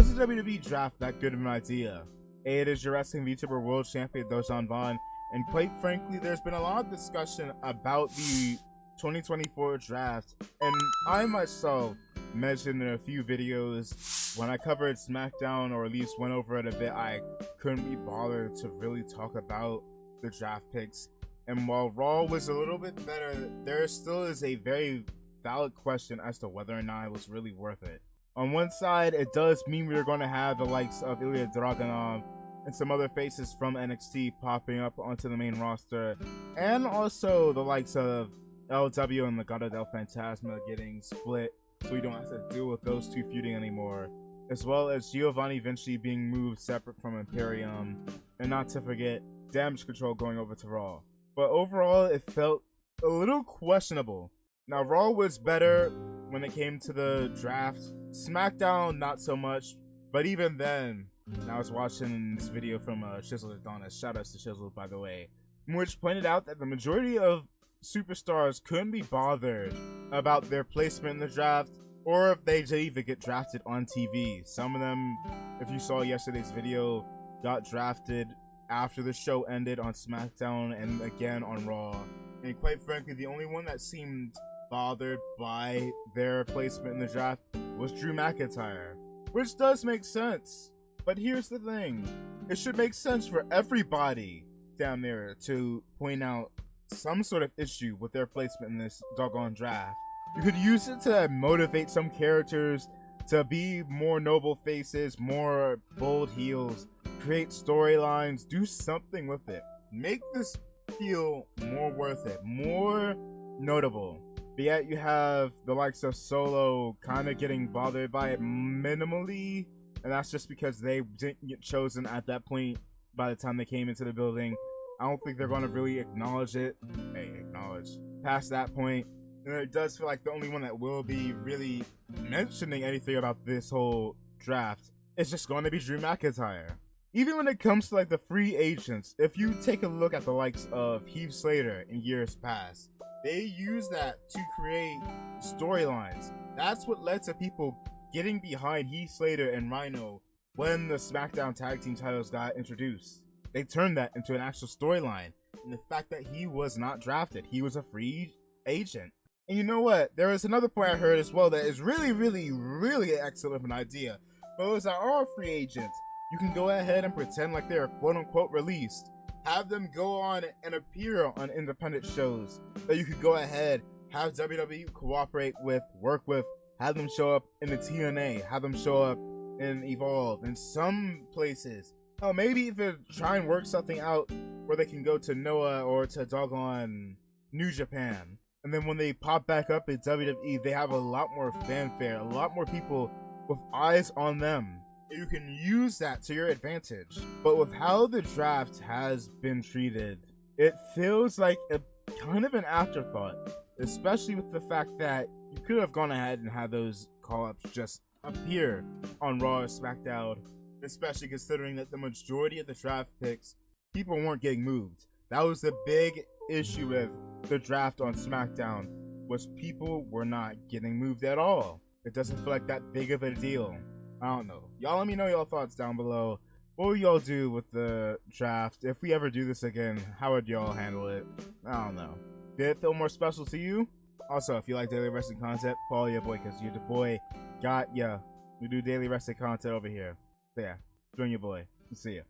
Was the WWE Draft that good of an idea? It is your wrestling VTuber World Champion Dojan Vaughn, and quite frankly, there's been a lot of discussion about the 2024 draft, and I myself mentioned in a few videos when I covered SmackDown, or at least went over it a bit, I couldn't be bothered to really talk about the draft picks. And while Raw was a little bit better, there still is a very valid question as to whether or not it was really worth it. On one side, it does mean we're going to have the likes of Ilya Dragunov and some other faces from NXT popping up onto the main roster, and also the likes of LW and Legado del Fantasma getting split, so we don't have to deal with those two feuding anymore, as well as Giovanni Vinci being moved separate from Imperium, and not to forget Damage Control going over to Raw. But overall, it felt a little questionable. Now, Raw was better when it came to the draft. SmackDown, not so much. But even then, I was watching this video from Shizzle Adonis, shoutouts to Shizzle by the way, which pointed out that the majority of superstars couldn't be bothered about their placement in the draft, or if they even get drafted on TV. Some of them, if you saw yesterday's video, got drafted after the show ended on SmackDown and again on Raw. And quite frankly, the only one that seemed bothered by their placement in the draft was Drew McIntyre, which does make sense. But here's the thing, it should make sense for everybody down there to point out some sort of issue with their placement in this doggone draft. You could use it to motivate some characters to be more noble faces, more bold heels, create storylines, do something with it. Make this feel more worth it, more notable. But yet you have the likes of Solo kind of getting bothered by it minimally, and that's just because they didn't get chosen at that point by the time they came into the building. I don't think they're going to really acknowledge it. Acknowledge. Past that point, and it does feel like the only one that will be really mentioning anything about this whole draft is just going to be Drew McIntyre. Even when it comes to like the free agents, if you take a look at the likes of Heath Slater in years past, they use that to create storylines. That's what led to people getting behind Heath Slater and Rhino when the SmackDown Tag Team titles got introduced. They turned that into an actual storyline. And the fact that he was not drafted, he was a free agent. And you know what? There is another point I heard as well that is really excellent of an idea. For those that are free agents, you can go ahead and pretend like they're quote-unquote released. Have them go on and appear on independent shows that you could go ahead, have WWE cooperate with, work with, have them show up in the TNA, have them show up in Evolve, in some places. Oh, maybe even try and work something out where they can go to Noah or to doggone New Japan. And then when they pop back up at WWE, they have a lot more fanfare, a lot more people with eyes on them. You can use that to your advantage. But with how the draft has been treated, it feels like a kind of an afterthought, especially with the fact that you could have gone ahead and had those call-ups just appear on Raw or SmackDown, especially considering that the majority of the draft picks, people weren't getting moved. That was the big issue with the draft on SmackDown, was people were not getting moved at all. It doesn't feel like that big of a deal. I don't know. Y'all let me know your thoughts down below. What will y'all do with the draft? If we ever do this again, how would y'all handle it? I don't know. Did it feel more special to you? Also, if you like daily wrestling content, follow your boy, because you're the boy. Got ya. We do daily wrestling content over here. So yeah, join your boy. See ya.